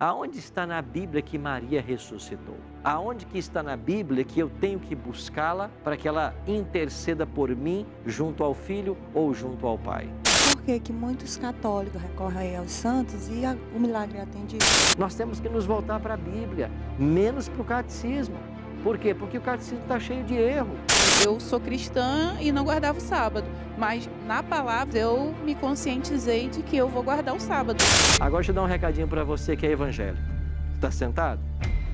Aonde está na Bíblia que Maria ressuscitou? Aonde que está na Bíblia que eu tenho que buscá-la para que ela interceda por mim junto ao Filho ou junto ao Pai? Por que que muitos católicos recorrem aos santos e o milagre é atendido? Nós temos que nos voltar para a Bíblia, menos para o catecismo. Por quê? Porque o catecismo está cheio de erro. Eu sou cristã e não guardava o sábado, mas na palavra eu me conscientizei de que eu vou guardar o sábado. Agora deixa eu dar um recadinho para você que é evangélico. Está sentado?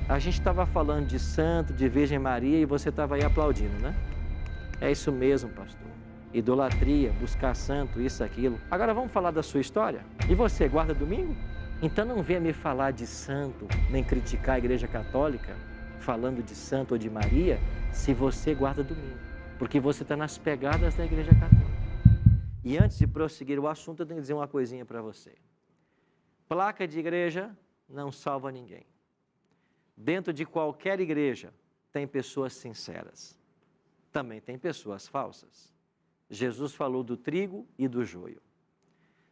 A gente estava falando de santo, de Virgem Maria e você estava aí aplaudindo, né? É isso mesmo, pastor. Idolatria, buscar santo, isso, aquilo. Agora vamos falar da sua história? E você, guarda domingo? Então não venha me falar de santo, nem criticar a Igreja Católica, falando de santo ou de Maria, se você guarda domingo. Porque você está nas pegadas da Igreja Católica. E antes de prosseguir o assunto, eu tenho que dizer uma coisinha para você. Placa de igreja não salva ninguém. Dentro de qualquer igreja tem pessoas sinceras. Também tem pessoas falsas. Jesus falou do trigo e do joio.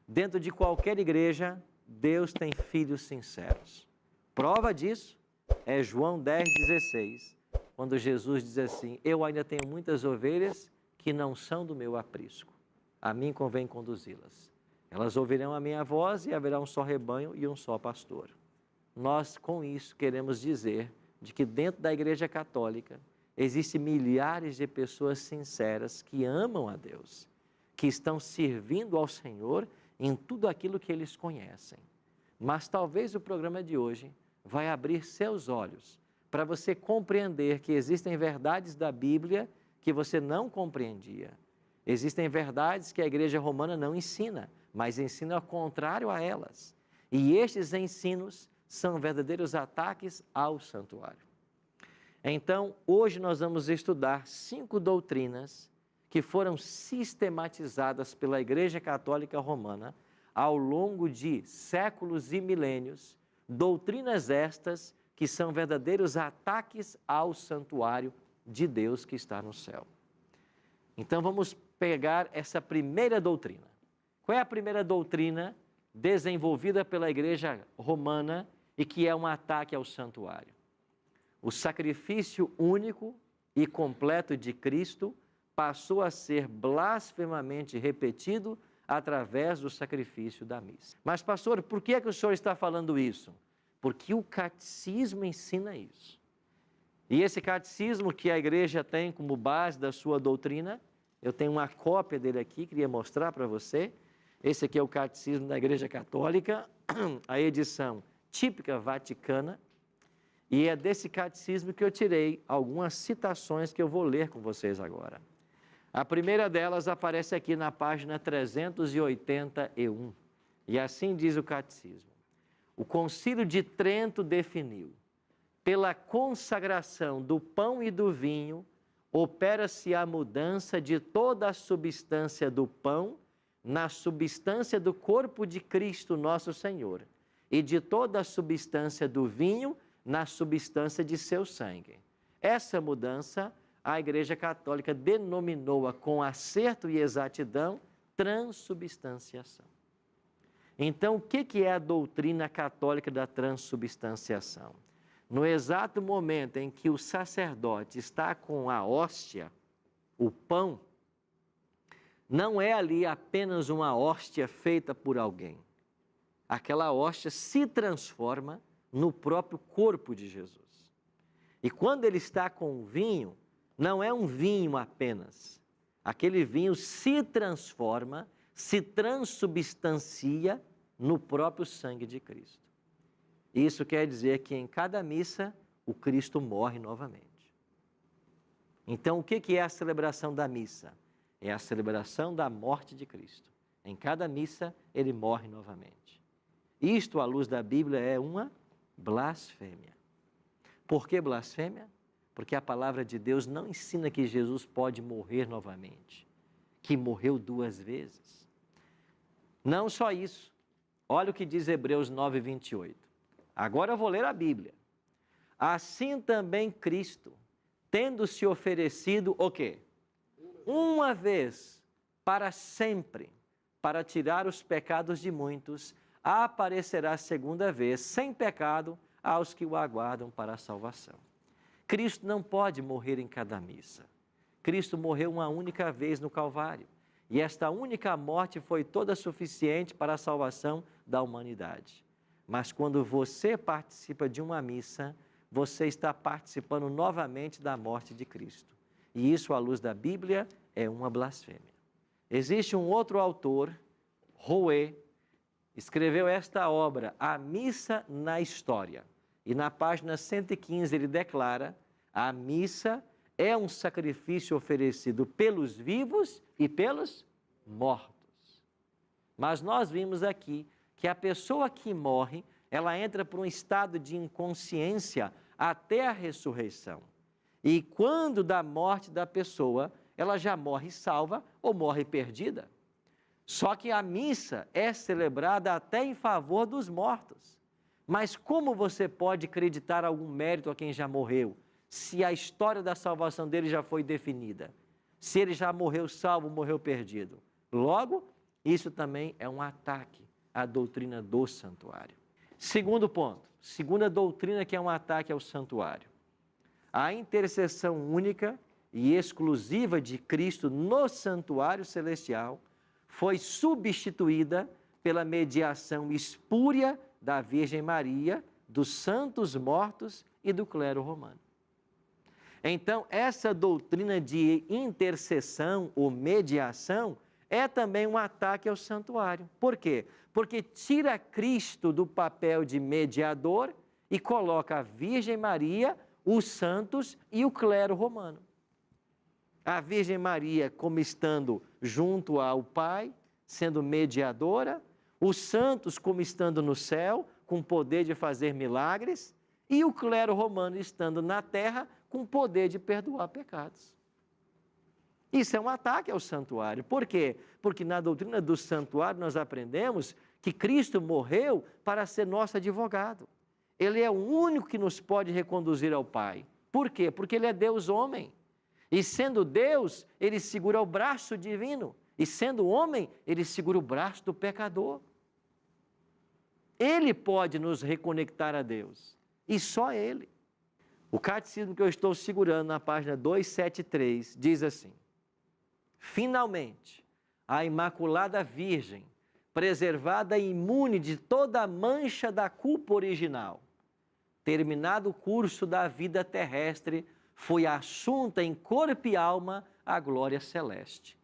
Dentro de qualquer igreja, Deus tem filhos sinceros. Prova disso é João 10,16, quando Jesus diz assim: eu ainda tenho muitas ovelhas que não são do meu aprisco. A mim convém conduzi-las. Elas ouvirão a minha voz e haverá um só rebanho e um só pastor. Nós, com isso, queremos dizer de que dentro da Igreja Católica existem milhares de pessoas sinceras que amam a Deus, que estão servindo ao Senhor em tudo aquilo que eles conhecem. Mas talvez o programa de hoje vai abrir seus olhos para você compreender que existem verdades da Bíblia que você não compreendia. Existem verdades que a Igreja Romana não ensina, mas ensina ao contrário a elas. E estes ensinos são verdadeiros ataques ao santuário. Então, hoje nós vamos estudar 5 doutrinas que foram sistematizadas pela Igreja Católica Romana ao longo de séculos e milênios, doutrinas estas que são verdadeiros ataques ao santuário de Deus que está no céu. Então vamos pegar essa primeira doutrina. Qual é a primeira doutrina desenvolvida pela Igreja Romana e que é um ataque ao santuário? O sacrifício único e completo de Cristo passou a ser blasfemamente repetido através do sacrifício da missa. Mas, pastor, por que é que o senhor está falando isso? Porque o catecismo ensina isso. E esse catecismo que a igreja tem como base da sua doutrina, eu tenho uma cópia dele aqui, queria mostrar para você. Esse aqui é o catecismo da Igreja Católica, a edição típica vaticana. E é desse catecismo que eu tirei algumas citações que eu vou ler com vocês agora. A primeira delas aparece aqui na página 381. E assim diz o catecismo: o Concílio de Trento definiu: pela consagração do pão e do vinho, opera-se a mudança de toda a substância do pão na substância do corpo de Cristo nosso Senhor, e de toda a substância do vinho na substância de seu sangue. Essa mudança, a Igreja Católica denominou-a com acerto e exatidão transubstanciação. Então, o que é a doutrina católica da transubstanciação? No exato momento em que o sacerdote está com a hóstia, o pão, não é ali apenas uma hóstia feita por alguém. Aquela hóstia se transforma no próprio corpo de Jesus. E quando ele está com o vinho, não é um vinho apenas. Aquele vinho se transforma, se transubstancia no próprio sangue de Cristo. Isso quer dizer que em cada missa o Cristo morre novamente. Então, o que é a celebração da missa? É a celebração da morte de Cristo. Em cada missa ele morre novamente. Isto, à luz da Bíblia, é uma blasfêmia. Por que blasfêmia? Porque a palavra de Deus não ensina que Jesus pode morrer novamente, que morreu 2 vezes. Não só isso. Olha o que diz Hebreus 9:28. Agora eu vou ler a Bíblia. Assim também Cristo, tendo se oferecido o quê? Uma vez, para sempre, para tirar os pecados de muitos, aparecerá segunda vez, sem pecado, aos que o aguardam para a salvação. Cristo não pode morrer em cada missa. Cristo morreu uma única vez no Calvário. E esta única morte foi toda suficiente para a salvação da humanidade. Mas quando você participa de uma missa, você está participando novamente da morte de Cristo. E isso, à luz da Bíblia, é uma blasfêmia. Existe um outro autor, Rouet, escreveu esta obra, A Missa na História. E na página 115 ele declara: a missa é um sacrifício oferecido pelos vivos e pelos mortos. Mas nós vimos aqui que a pessoa que morre, ela entra por um estado de inconsciência até a ressurreição. E quando da morte da pessoa, ela já morre salva ou morre perdida. Só que a missa é celebrada até em favor dos mortos. Mas como você pode acreditar algum mérito a quem já morreu, se a história da salvação dele já foi definida? Se ele já morreu salvo, morreu perdido? Logo, isso também é um ataque à doutrina do santuário. Segundo ponto, segunda doutrina que é um ataque ao santuário. A intercessão única e exclusiva de Cristo no santuário celestial foi substituída pela mediação espúria da Virgem Maria, dos santos mortos e do clero romano. Então, essa doutrina de intercessão ou mediação é também um ataque ao santuário. Por quê? Porque tira Cristo do papel de mediador e coloca a Virgem Maria, os santos e o clero romano. A Virgem Maria como estando junto ao Pai, sendo mediadora, os santos como estando no céu, com poder de fazer milagres, e o clero romano estando na terra, com poder de perdoar pecados. Isso é um ataque ao santuário. Por quê? Porque na doutrina do santuário nós aprendemos que Cristo morreu para ser nosso advogado. Ele é o único que nos pode reconduzir ao Pai. Por quê? Porque ele é Deus homem. E sendo Deus, ele segura o braço divino. E sendo homem, ele segura o braço do pecador. Ele pode nos reconectar a Deus. E só ele. O catecismo que eu estou segurando na página 273 diz assim: finalmente, a Imaculada Virgem, preservada e imune de toda a mancha da culpa original, terminado o curso da vida terrestre, foi assunta em corpo e alma à glória celeste.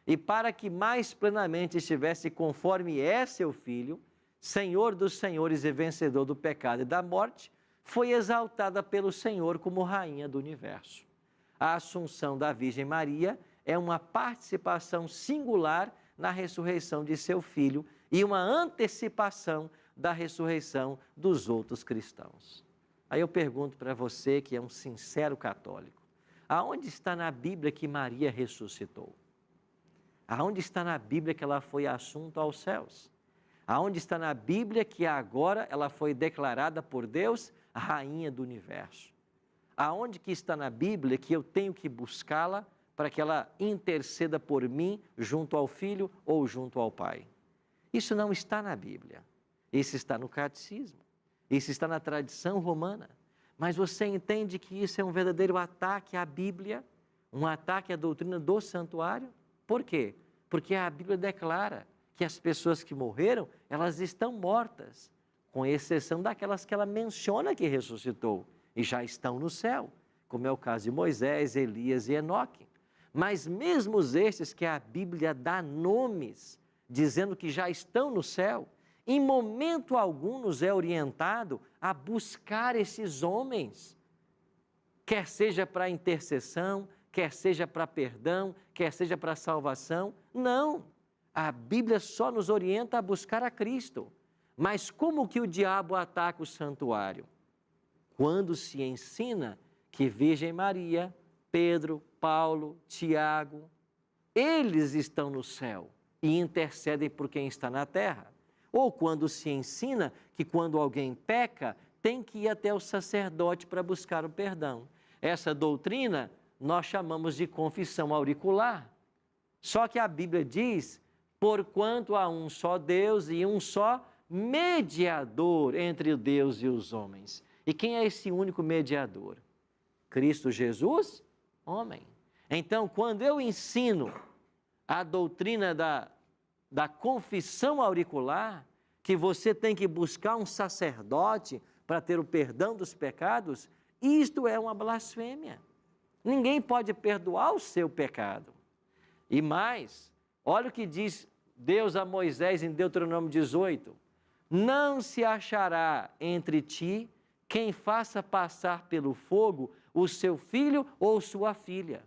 E para que mais plenamente estivesse conforme é seu Filho, Senhor dos senhores e vencedor do pecado e da morte, foi exaltada pelo Senhor como Rainha do Universo. A Assunção da Virgem Maria é uma participação singular na ressurreição de seu Filho e uma antecipação da ressurreição dos outros cristãos. Aí eu pergunto para você, que é um sincero católico, aonde está na Bíblia que Maria ressuscitou? Aonde está na Bíblia que ela foi assunta aos céus? Aonde está na Bíblia que agora ela foi declarada por Deus a Rainha do Universo? Aonde que está na Bíblia que eu tenho que buscá-la para que ela interceda por mim junto ao Filho ou junto ao Pai? Isso não está na Bíblia. Isso está no catecismo. Isso está na tradição romana. Mas você entende que isso é um verdadeiro ataque à Bíblia? Um ataque à doutrina do santuário? Por quê? Porque a Bíblia declara que as pessoas que morreram, elas estão mortas, com exceção daquelas que ela menciona que ressuscitou e já estão no céu, como é o caso de Moisés, Elias e Enoque. Mas mesmo estes que a Bíblia dá nomes, dizendo que já estão no céu, em momento algum nos é orientado a buscar esses homens, quer seja para intercessão, quer seja para perdão, quer seja para salvação. Não, a Bíblia só nos orienta a buscar a Cristo. Mas como que o diabo ataca o santuário? Quando se ensina que Virgem Maria, Pedro, Paulo, Tiago, eles estão no céu e intercedem por quem está na terra. Ou quando se ensina que quando alguém peca, tem que ir até o sacerdote para buscar o perdão. Essa doutrina nós chamamos de confissão auricular. Só que a Bíblia diz: porquanto há um só Deus e um só mediador entre Deus e os homens. E quem é esse único mediador? Cristo Jesus, homem. Então, quando eu ensino a doutrina da confissão auricular, que você tem que buscar um sacerdote para ter o perdão dos pecados, isto é uma blasfêmia. Ninguém pode perdoar o seu pecado. E mais, olha o que diz Deus a Moisés em Deuteronômio 18: não se achará entre ti quem faça passar pelo fogo o seu filho ou sua filha.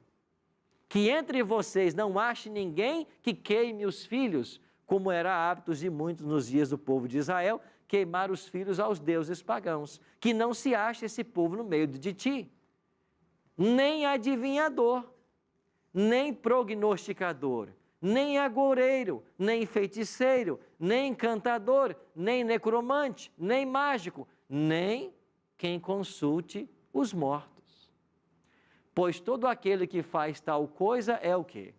Que entre vocês não ache ninguém que queime os filhos, como era hábito de muitos nos dias do povo de Israel, queimar os filhos aos deuses pagãos. Que não se ache esse povo no meio de ti, nem adivinhador, nem prognosticador, nem agoureiro, nem feiticeiro, nem encantador, nem necromante, nem mágico, nem quem consulte os mortos. Pois todo aquele que faz tal coisa é o quê?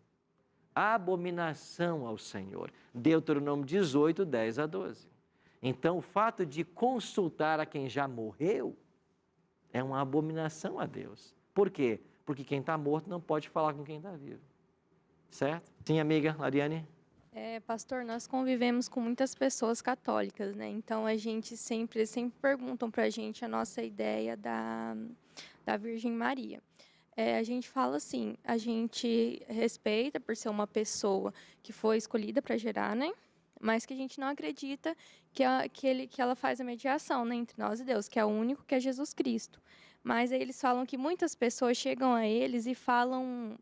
Abominação ao Senhor. Deuteronômio 18, 10 a 12. Então, o fato de consultar a quem já morreu é uma abominação a Deus. Por quê? Porque quem está morto não pode falar com quem está vivo. Certo? Sim, amiga Lariane? Pastor, nós convivemos com muitas pessoas católicas, né? Então, a gente sempre perguntam para a gente a nossa ideia da Virgem Maria. A gente fala assim, a gente respeita por ser uma pessoa que foi escolhida para gerar, né? Mas que a gente não acredita que ela faz a mediação, né, entre nós e Deus, que é o único, que é Jesus Cristo. Mas aí eles falam que muitas pessoas chegam a eles e falam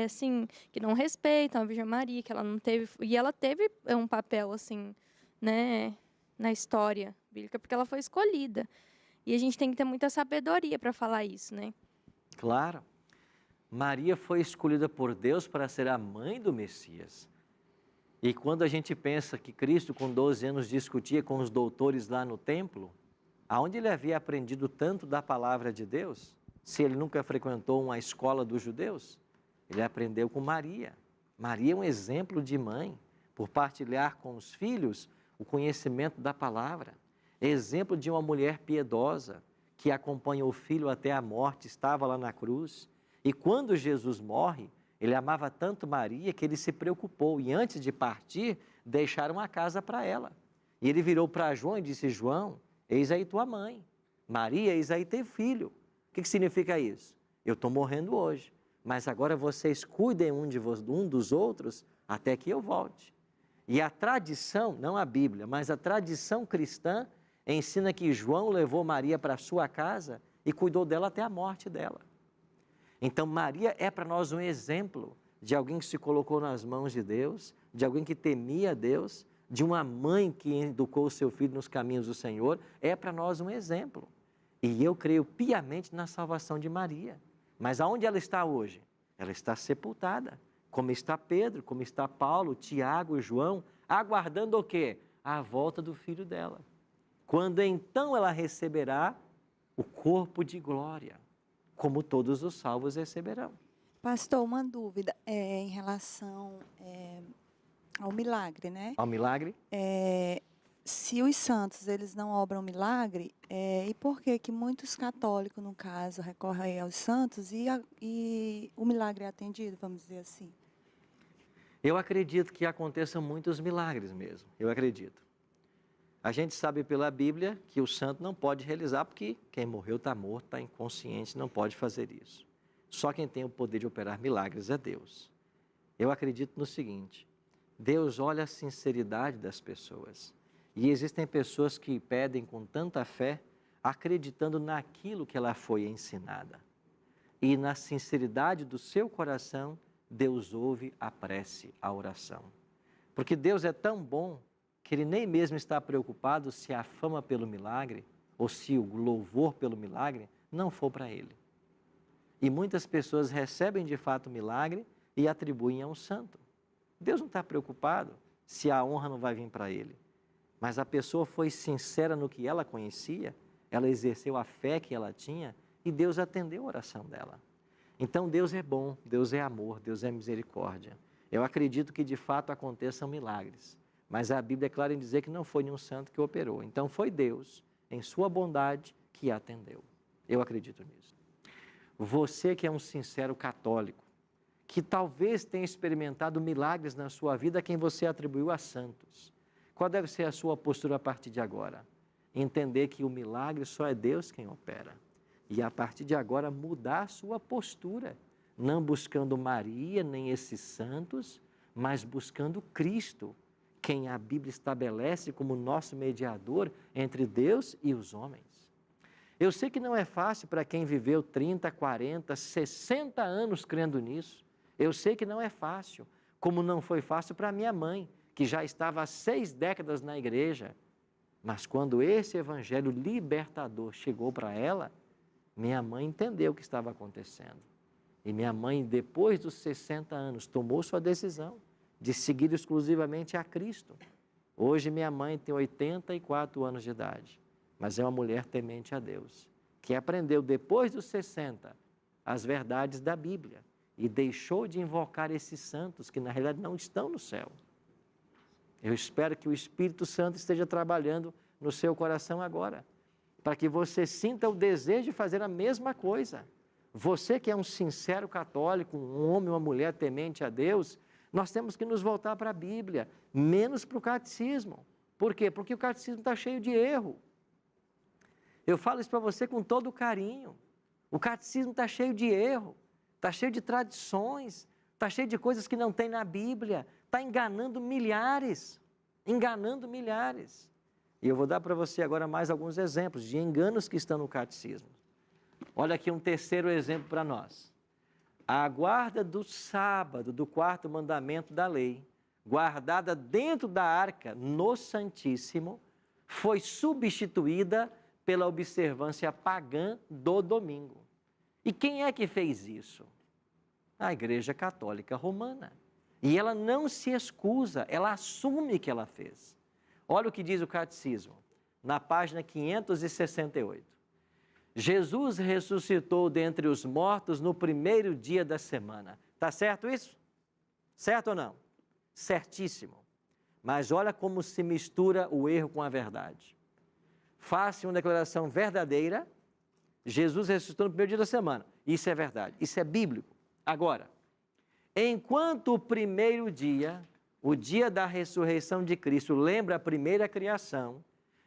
assim, que não respeitam a Virgem Maria, que ela não teve... E ela teve um papel, assim, né, na história bíblica, porque ela foi escolhida. E a gente tem que ter muita sabedoria para falar isso, né? Claro. Maria foi escolhida por Deus para ser a mãe do Messias. E quando a gente pensa que Cristo, com 12 anos, discutia com os doutores lá no templo, aonde ele havia aprendido tanto da palavra de Deus, se ele nunca frequentou uma escola dos judeus, ele aprendeu com Maria. Maria é um exemplo de mãe, por partilhar com os filhos o conhecimento da palavra. Exemplo de uma mulher piedosa, que acompanha o filho até a morte, estava lá na cruz. E quando Jesus morre, ele amava tanto Maria que ele se preocupou e antes de partir, deixaram a casa para ela. E ele virou para João e disse: João, eis aí tua mãe. Maria, eis aí teu filho. O que significa isso? Eu estou morrendo hoje, mas agora vocês cuidem um dos outros até que eu volte. E a tradição, não a Bíblia, mas a tradição cristã ensina que João levou Maria para a sua casa e cuidou dela até a morte dela. Então, Maria é para nós um exemplo de alguém que se colocou nas mãos de Deus, de alguém que temia Deus, de uma mãe que educou o seu filho nos caminhos do Senhor. É para nós um exemplo. E eu creio piamente na salvação de Maria. Mas aonde ela está hoje? Ela está sepultada, como está Pedro, como está Paulo, Tiago e João, aguardando o quê? A volta do filho dela. Quando então ela receberá o corpo de glória, como todos os salvos receberão. Pastor, uma dúvida em relação ao milagre, né? Ao milagre? Se os santos eles não obram milagre, e por que muitos católicos, no caso, recorrem aos santos e o milagre é atendido, vamos dizer assim? Eu acredito que aconteçam muitos milagres mesmo, eu acredito. A gente sabe pela Bíblia que o santo não pode realizar porque quem morreu está morto, está inconsciente, não pode fazer isso. Só quem tem o poder de operar milagres é Deus. Eu acredito no seguinte: Deus olha a sinceridade das pessoas. E existem pessoas que pedem com tanta fé, acreditando naquilo que ela foi ensinada. E na sinceridade do seu coração, Deus ouve a prece, a oração. Porque Deus é tão bom que Ele nem mesmo está preocupado se a fama pelo milagre ou se o louvor pelo milagre não for para Ele. E muitas pessoas recebem de fato o milagre e atribuem a um santo. Deus não está preocupado se a honra não vai vir para Ele. Mas a pessoa foi sincera no que ela conhecia, ela exerceu a fé que ela tinha e Deus atendeu a oração dela. Então Deus é bom, Deus é amor, Deus é misericórdia. Eu acredito que de fato aconteçam milagres. Mas a Bíblia é clara em dizer que não foi nenhum santo que operou. Então foi Deus, em sua bondade, que atendeu. Eu acredito nisso. Você que é um sincero católico, que talvez tenha experimentado milagres na sua vida a quem você atribuiu a santos. Qual deve ser a sua postura a partir de agora? Entender que o milagre só é Deus quem opera. E a partir de agora mudar a sua postura, não buscando Maria nem esses santos, mas buscando Cristo, quem a Bíblia estabelece como nosso mediador entre Deus e os homens. Eu sei que não é fácil para quem viveu 30, 40, 60 anos crendo nisso. Eu sei que não é fácil, como não foi fácil para minha mãe, que já estava há 6 décadas na igreja. Mas quando esse evangelho libertador chegou para ela, minha mãe entendeu o que estava acontecendo. E minha mãe, depois dos 60 anos, tomou sua decisão de seguir exclusivamente a Cristo. Hoje minha mãe tem 84 anos de idade, mas é uma mulher temente a Deus, que aprendeu depois dos 60 as verdades da Bíblia e deixou de invocar esses santos que na realidade não estão no céu. Eu espero que o Espírito Santo esteja trabalhando no seu coração agora, para que você sinta o desejo de fazer a mesma coisa. Você que é um sincero católico, um homem ou uma mulher temente a Deus, nós temos que nos voltar para a Bíblia, menos para o catecismo. Por quê? Porque o catecismo está cheio de erro. Eu falo isso para você com todo carinho. O catecismo está cheio de erro, está cheio de tradições, está cheio de coisas que não tem na Bíblia, está enganando milhares, enganando milhares. E eu vou dar para você agora mais alguns exemplos de enganos que estão no catecismo. Olha aqui um terceiro exemplo para nós. A guarda do sábado, do 4º mandamento da lei, guardada dentro da arca no Santíssimo, foi substituída pela observância pagã do domingo. E quem é que fez isso? A Igreja Católica Romana. E ela não se excusa, ela assume que ela fez. Olha o que diz o Catecismo, na página 568. Jesus ressuscitou dentre os mortos no primeiro dia da semana. Está certo isso? Certo ou não? Certíssimo. Mas olha como se mistura o erro com a verdade. Faça uma declaração verdadeira, Jesus ressuscitou no primeiro dia da semana. Isso é verdade, isso é bíblico. Agora, enquanto o primeiro dia, o dia da ressurreição de Cristo, lembra a primeira criação,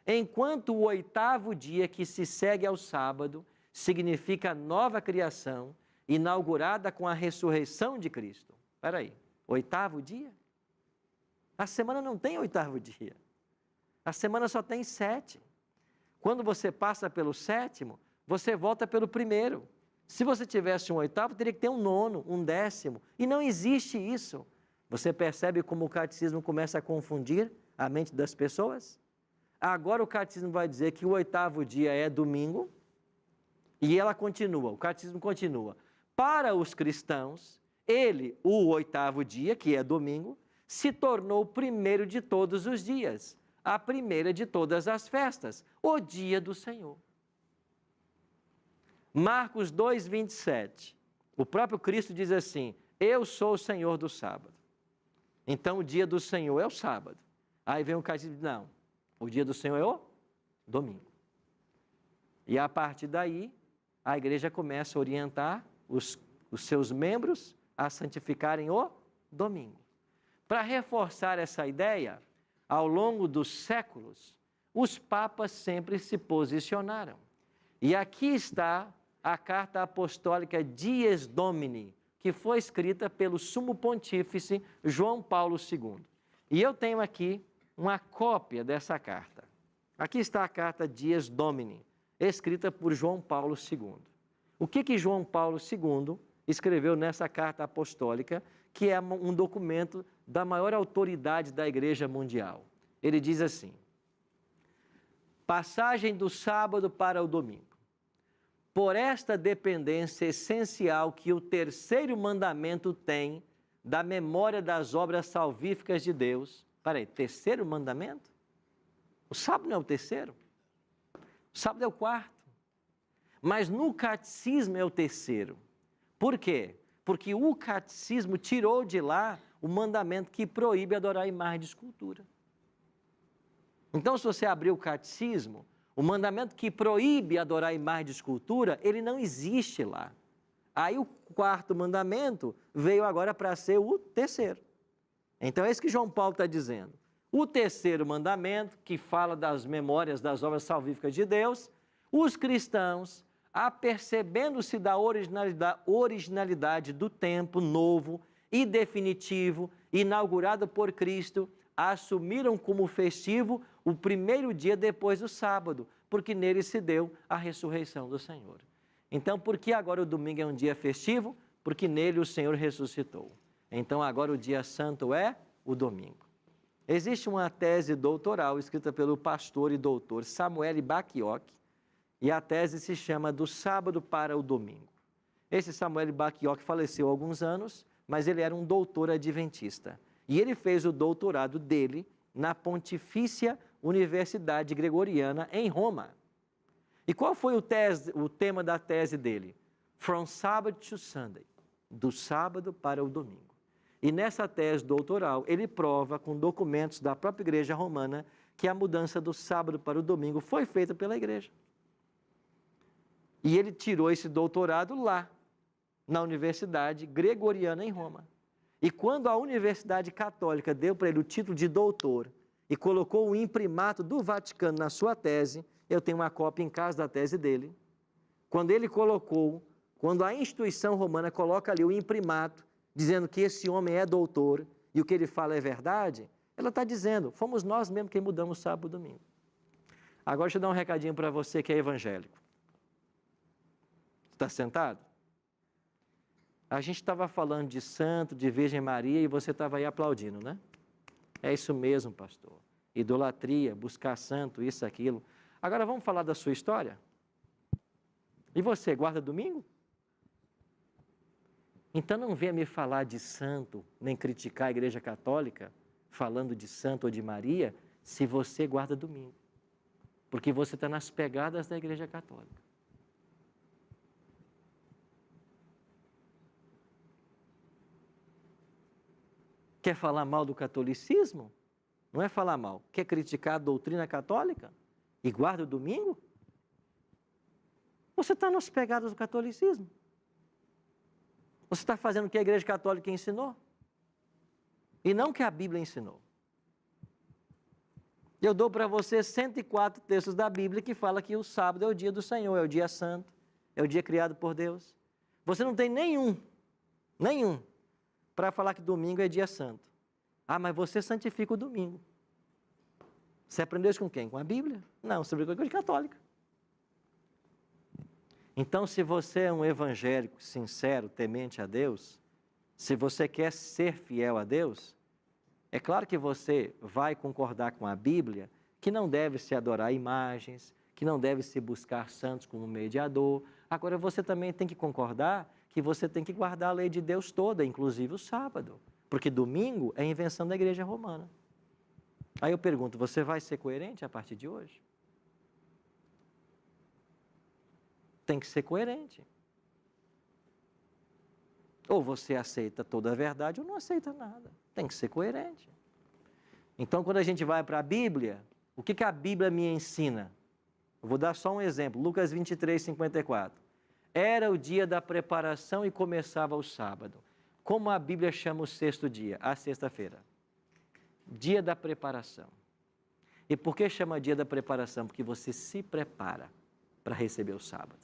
enquanto o 8º dia que se segue ao sábado significa nova criação, inaugurada com a ressurreição de Cristo. Espera aí, 8º dia? A semana não tem 8º dia. A semana só tem 7. Quando você passa pelo 7º, você volta pelo 1º. Se você tivesse um 8º, teria que ter um 9º, um 10º. E não existe isso. Você percebe como o catecismo começa a confundir a mente das pessoas? Agora o catecismo vai dizer que o 8º dia é domingo e ela continua, o catecismo continua. Para os cristãos, ele, o 8º dia, que é domingo, se tornou o primeiro de todos os dias, a primeira de todas as festas, o dia do Senhor. Marcos 2, 27, o próprio Cristo diz assim, eu sou o Senhor do sábado. Então o dia do Senhor é o sábado. Aí vem o catecismo e diz, não, o dia do Senhor é o domingo. E a partir daí, a igreja começa a orientar os seus membros a santificarem o domingo. Para reforçar essa ideia, ao longo dos séculos, os papas sempre se posicionaram. E aqui está a carta apostólica Dies Domini, que foi escrita pelo sumo pontífice João Paulo II. E eu tenho aqui uma cópia dessa carta. Aqui está a carta Dies Domini, escrita por João Paulo II. O que João Paulo II escreveu nessa carta apostólica, que é um documento da maior autoridade da Igreja Mundial? Ele diz assim, passagem do sábado para o domingo. Por esta dependência essencial que o 3º mandamento tem da memória das obras salvíficas de Deus. Peraí, 3º mandamento? O sábado não é o 3º? O sábado é o 4º. Mas no catecismo é o 3º. Por quê? Porque o catecismo tirou de lá o mandamento que proíbe adorar a imagem de escultura. Então, se você abrir o catecismo, o mandamento que proíbe adorar imagem de escultura, ele não existe lá. Aí o quarto mandamento veio agora para ser o terceiro. Então é isso que João Paulo está dizendo. O terceiro mandamento, que fala das memórias das obras salvíficas de Deus, os cristãos, apercebendo-se da originalidade do tempo novo e definitivo, inaugurado por Cristo, assumiram como festivo o primeiro dia depois do sábado, porque nele se deu a ressurreição do Senhor. Então, por que agora o domingo é um dia festivo? Porque nele o Senhor ressuscitou. Então, agora o dia santo é o domingo. Existe uma tese doutoral escrita pelo pastor e doutor Samuel Bacchiocchi, e a tese se chama Do Sábado para o Domingo. Esse Samuel Bacchiocchi faleceu há alguns anos, mas ele era um doutor adventista. E ele fez o doutorado dele na Pontifícia Universidade Gregoriana, em Roma. E qual foi o tema da tese dele? From Sabbath to Sunday, do sábado para o domingo. E nessa tese doutoral, ele prova com documentos da própria igreja romana que a mudança do sábado para o domingo foi feita pela igreja. E ele tirou esse doutorado lá, na Universidade Gregoriana, em Roma. E quando a Universidade Católica deu para ele o título de doutor e colocou o imprimato do Vaticano na sua tese, eu tenho uma cópia em casa da tese dele, quando ele colocou, quando a instituição romana coloca ali o imprimato, dizendo que esse homem é doutor e o que ele fala é verdade, ela está dizendo, fomos nós mesmos quem mudamos sábado e domingo. Agora deixa eu dar um recadinho para você que é evangélico. Está sentado? A gente estava falando de santo, de Virgem Maria e você estava aí aplaudindo, né? É isso mesmo, pastor. Idolatria, buscar santo, isso, aquilo. Agora vamos falar da sua história? E você, guarda domingo? Então não venha me falar de santo, nem criticar a Igreja Católica, falando de santo ou de Maria, se você guarda domingo. Porque você está nas pegadas da Igreja Católica. Quer falar mal do catolicismo? Não é falar mal. Quer criticar a doutrina católica? E guarda o domingo? Você está nas pegadas do catolicismo. Você está fazendo o que a Igreja Católica ensinou? E não o que a Bíblia ensinou. Eu dou para você 104 textos da Bíblia que falam que o sábado é o dia do Senhor, é o dia santo, é o dia criado por Deus. Você não tem nenhum, para falar que domingo é dia santo. Ah, mas você santifica o domingo. Você aprendeu isso com quem? Com a Bíblia? Não, você aprendeu com a Igreja Católica. Então, se você é um evangélico sincero, temente a Deus, se você quer ser fiel a Deus, é claro que você vai concordar com a Bíblia que não deve se adorar imagens, que não deve se buscar santos como mediador. Agora, você também tem que concordar que você tem que guardar a lei de Deus toda, inclusive o sábado, porque domingo é invenção da Igreja Romana. Aí eu pergunto, você vai ser coerente a partir de hoje? Tem que ser coerente. Ou você aceita toda a verdade ou não aceita nada. Tem que ser coerente. Então, quando a gente vai para a Bíblia, o que a Bíblia me ensina? Eu vou dar só um exemplo. Lucas 23, 54. Era o dia da preparação e começava o sábado. Como a Bíblia chama o sexto dia? A sexta-feira. Dia da preparação. E por que chama dia da preparação? Porque você se prepara para receber o sábado.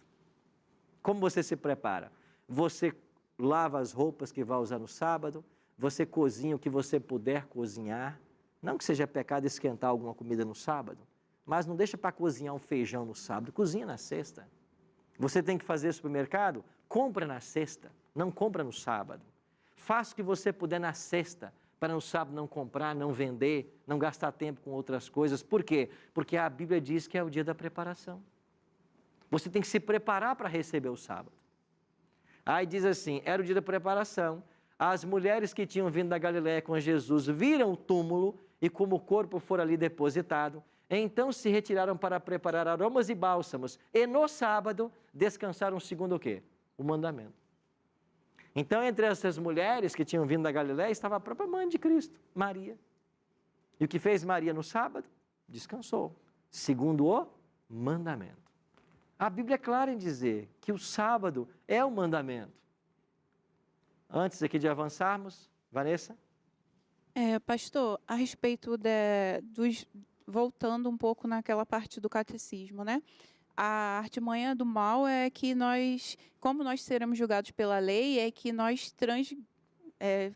Como você se prepara? Você lava as roupas que vai usar no sábado, você cozinha o que você puder cozinhar. Não que seja pecado esquentar alguma comida no sábado, mas não deixa para cozinhar um feijão no sábado, cozinha na sexta. Você tem que fazer supermercado? Compra na sexta, não compra no sábado. Faça o que você puder na sexta, para no sábado não comprar, não vender, não gastar tempo com outras coisas. Por quê? Porque a Bíblia diz que é o dia da preparação. Você tem que se preparar para receber o sábado. Aí diz assim, era o dia da preparação. As mulheres que tinham vindo da Galiléia com Jesus viram o túmulo e como o corpo fora ali depositado, então se retiraram para preparar aromas e bálsamos. E no sábado descansaram segundo o quê? O mandamento. Então, entre essas mulheres que tinham vindo da Galiléia, estava a própria mãe de Cristo, Maria. E o que fez Maria no sábado? descansou, segundo o mandamento. A Bíblia é clara em dizer que o sábado é o mandamento. Antes aqui de avançarmos, Vanessa? Pastor, a respeito voltando um pouco naquela parte do catecismo, né? A artimanha do mal é que como nós seremos julgados pela lei, é que nós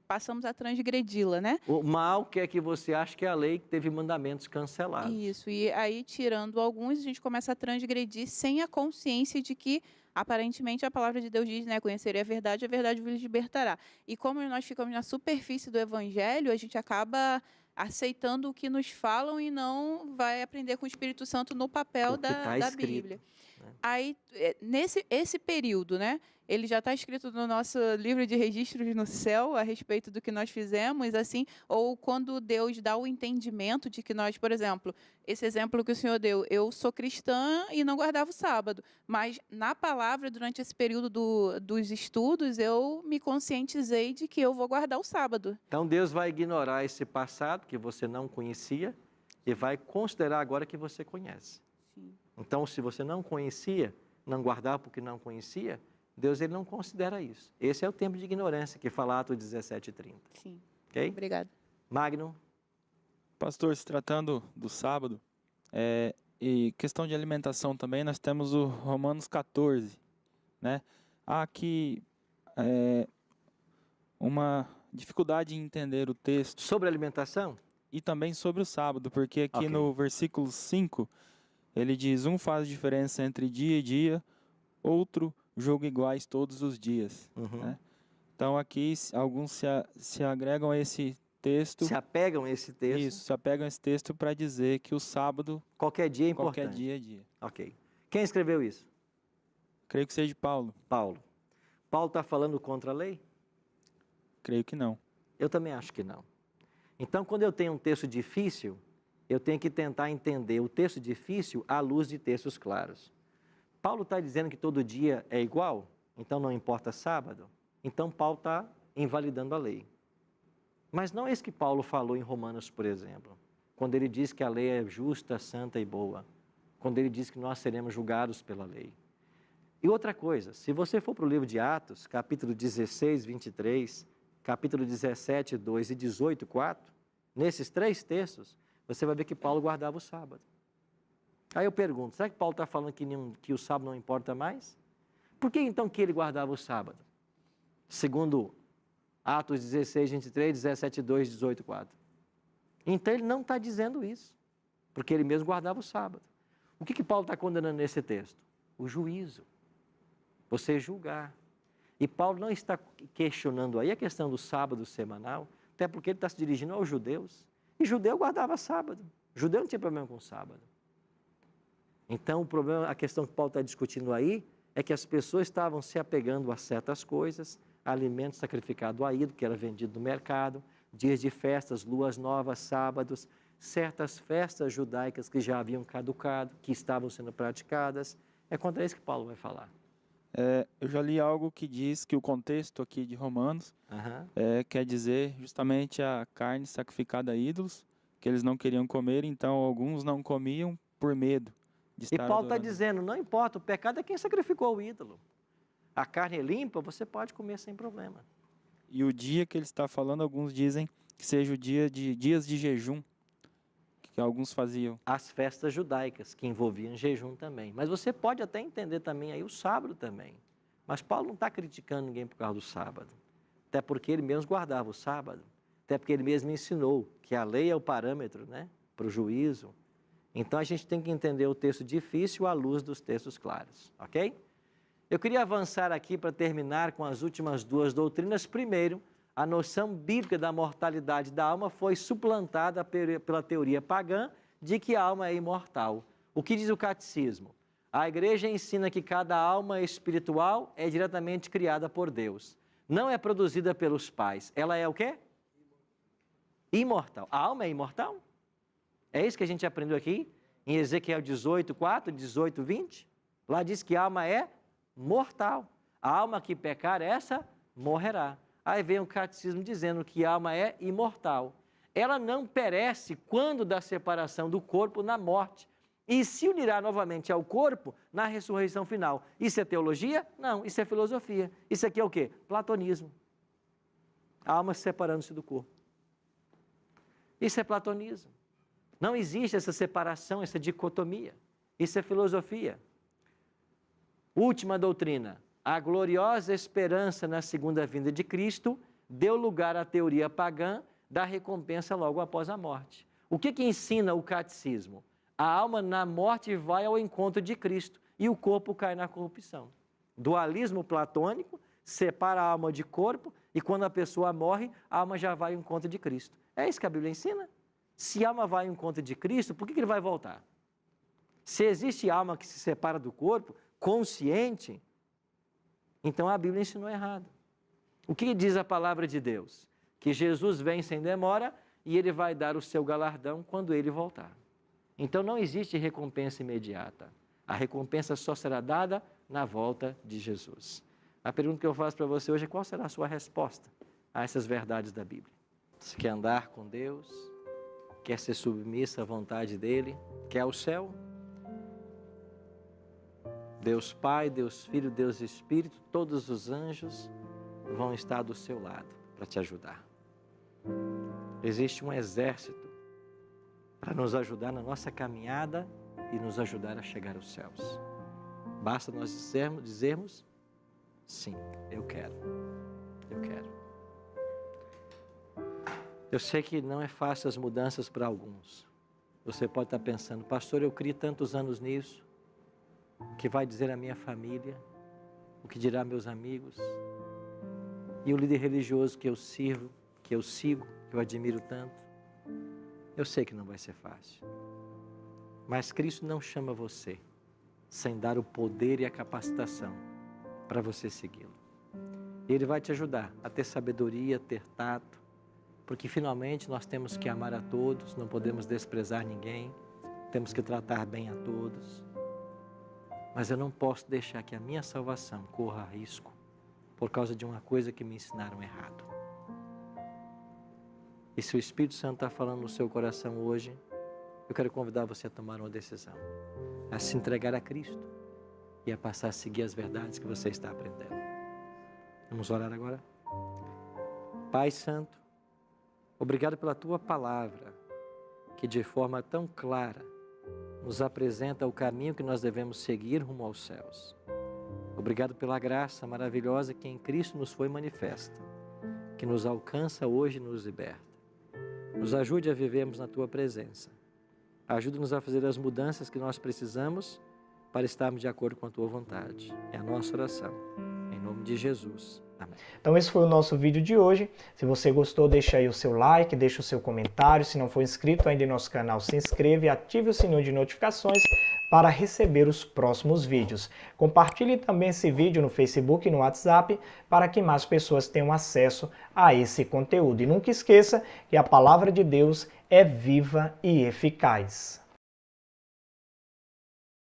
passamos a transgredi-la, né? O mal quer que você ache que é a lei que teve mandamentos cancelados. Isso, e aí tirando alguns, a gente começa a transgredir sem a consciência de que, aparentemente, a palavra de Deus diz, né, conhecerei a verdade vos libertará. E como nós ficamos na superfície do evangelho, a gente acaba aceitando o que nos falam e não vai aprender com o Espírito Santo no papel da Bíblia. Né? Aí, esse período, né? Ele já está escrito no nosso livro de registros no céu a respeito do que nós fizemos, assim, ou quando Deus dá o entendimento de que nós, por exemplo, esse exemplo que o senhor deu, eu sou cristã e não guardava o sábado, mas na palavra, durante esse período dos estudos, eu me conscientizei de que eu vou guardar o sábado. Então Deus vai ignorar esse passado que você não conhecia e vai considerar agora que você conhece. Sim. Então, se você não conhecia, não guardava porque não conhecia, Deus ele não considera isso. Esse é o tempo de ignorância que fala Atos 17:30. Sim. Ok? Obrigada. Magno? Pastor, se tratando do sábado, e questão de alimentação também, nós temos o Romanos 14, né? Há aqui uma dificuldade em entender o texto. Sobre alimentação? E também sobre o sábado, porque aqui Ok. no versículo 5, ele diz, um faz diferença entre dia e dia, outro julga iguais todos os dias. Uhum. Né? Então aqui alguns se agregam a esse texto. Se apegam a esse texto? Isso, se apegam a esse texto para dizer que o sábado, qualquer dia é importante. qualquer dia é dia. Ok. Quem escreveu isso? Creio que seja Paulo. Paulo. Paulo está falando contra a lei? Creio que não. Eu também acho que não. Então, quando eu tenho um texto difícil, eu tenho que tentar entender o texto difícil à luz de textos claros. Paulo está dizendo que todo dia é igual, então não importa sábado. Então, Paulo está invalidando a lei. Mas não é isso que Paulo falou em Romanos, por exemplo, quando ele diz que a lei é justa, santa e boa, quando ele diz que nós seremos julgados pela lei. E outra coisa, se você for para o livro de Atos, capítulo 16, 23, capítulo 17, 2 e 18, 4, nesses três textos, você vai ver que Paulo guardava o sábado. Aí eu pergunto, será que Paulo está falando que o sábado não importa mais? Por que então que ele guardava o sábado? Segundo Atos 16, 23, 17, 2, 18, 4. Então ele não está dizendo isso, porque ele mesmo guardava o sábado. O que Paulo está condenando nesse texto? O juízo. Você julgar. E Paulo não está questionando aí a questão do sábado semanal, até porque ele está se dirigindo aos judeus. E judeu guardava sábado. Judeu não tinha problema com sábado. Então, o problema, a questão que Paulo está discutindo aí, é que as pessoas estavam se apegando a certas coisas, alimento sacrificado a ídolo, que era vendido no mercado, dias de festas, luas novas, sábados, certas festas judaicas que já haviam caducado, que estavam sendo praticadas. É contra isso que Paulo vai falar. Eu já li algo que diz que o contexto aqui de Romanos quer dizer justamente a carne sacrificada a ídolos, que eles não queriam comer, então alguns não comiam por medo de estar E Paulo está adorando. dizendo, não importa, o pecado é quem sacrificou o ídolo. A carne é limpa, você pode comer sem problema. E o dia que ele está falando, alguns dizem que seja o dia de dias de jejum, que alguns faziam. As festas judaicas, que envolviam jejum também. Mas você pode até entender também aí o sábado também. Mas Paulo não está criticando ninguém por causa do sábado. Até porque ele mesmo guardava o sábado. Até porque ele mesmo ensinou que a lei é o parâmetro, né, para o juízo. Então a gente tem que entender o texto difícil à luz dos textos claros, ok? Eu queria avançar aqui para terminar com as últimas duas doutrinas. Primeiro, a noção bíblica da mortalidade da alma foi suplantada pela teoria pagã de que a alma é imortal. O que diz o catecismo? A igreja ensina que cada alma espiritual é diretamente criada por Deus. Não é produzida pelos pais. Ela é o quê? Imortal. A alma é imortal? É isso que a gente aprendeu aqui em Ezequiel 18, 4, 18, 20? Lá diz que a alma é mortal. A alma que pecar, essa morrerá. Aí vem o catecismo dizendo que a alma é imortal. ela não perece quando da separação do corpo na morte e se unirá novamente ao corpo na ressurreição final. Isso é teologia? Não, isso é filosofia. Isso aqui é o quê? Platonismo. A alma separando-se do corpo. Isso é platonismo. Não existe essa separação, essa dicotomia. Isso é filosofia. Última doutrina. A gloriosa esperança na segunda vinda de Cristo deu lugar à teoria pagã da recompensa logo após a morte. O que ensina o catecismo? A alma na morte vai ao encontro de Cristo e o corpo cai na corrupção. Dualismo platônico separa a alma de corpo e quando a pessoa morre, a alma já vai ao encontro de Cristo. É isso que a Bíblia ensina. Se a alma vai ao encontro de Cristo, por que ele vai voltar? Se existe alma que se separa do corpo, consciente, então a Bíblia ensinou errado. O que diz a palavra de Deus? Que Jesus vem sem demora e ele vai dar o seu galardão quando ele voltar. Então não existe recompensa imediata. A recompensa só será dada na volta de Jesus. A pergunta que eu faço para você hoje é: qual será a sua resposta a essas verdades da Bíblia? Você quer andar com Deus? Quer ser submissa à vontade dEle? Quer o céu? Deus Pai, Deus Filho, Deus Espírito, todos os anjos vão estar do seu lado para te ajudar. Existe um exército para nos ajudar na nossa caminhada e nos ajudar a chegar aos céus. Basta nós dizermos sim, eu quero, eu quero. Eu sei que não é fácil as mudanças para alguns. Você pode estar pensando: pastor, eu criei tantos anos nisso, o que vai dizer a minha família, o que dirá meus amigos, e o líder religioso que eu sirvo, que eu sigo, que eu admiro tanto. Eu sei que não vai ser fácil, mas Cristo não chama você sem dar o poder e a capacitação para você segui-lo. Ele vai te ajudar a ter sabedoria, ter tato, porque finalmente nós temos que amar a todos, não podemos desprezar ninguém, temos que tratar bem a todos. Mas eu não posso deixar que a minha salvação corra risco por causa de uma coisa que me ensinaram errado. E se o Espírito Santo está falando no seu coração hoje, eu quero convidar você a tomar uma decisão, a se entregar a Cristo e a passar a seguir as verdades que você está aprendendo. Vamos orar agora? Pai Santo, obrigado pela Tua Palavra, que de forma tão clara nos apresenta o caminho que nós devemos seguir rumo aos céus. Obrigado pela graça maravilhosa que em Cristo nos foi manifesta, que nos alcança hoje e nos liberta. Nos ajude a vivermos na Tua presença. Ajude-nos a fazer as mudanças que nós precisamos para estarmos de acordo com a Tua vontade. É a nossa oração. Em nome de Jesus. Amém. Então esse foi o nosso vídeo de hoje. Se você gostou, deixa aí o seu like, deixa o seu comentário. Se não for inscrito ainda em nosso canal, se inscreva e ative o sininho de notificações para receber os próximos vídeos. Compartilhe também esse vídeo no Facebook e no WhatsApp para que mais pessoas tenham acesso a esse conteúdo. E nunca esqueça que a palavra de Deus é viva e eficaz.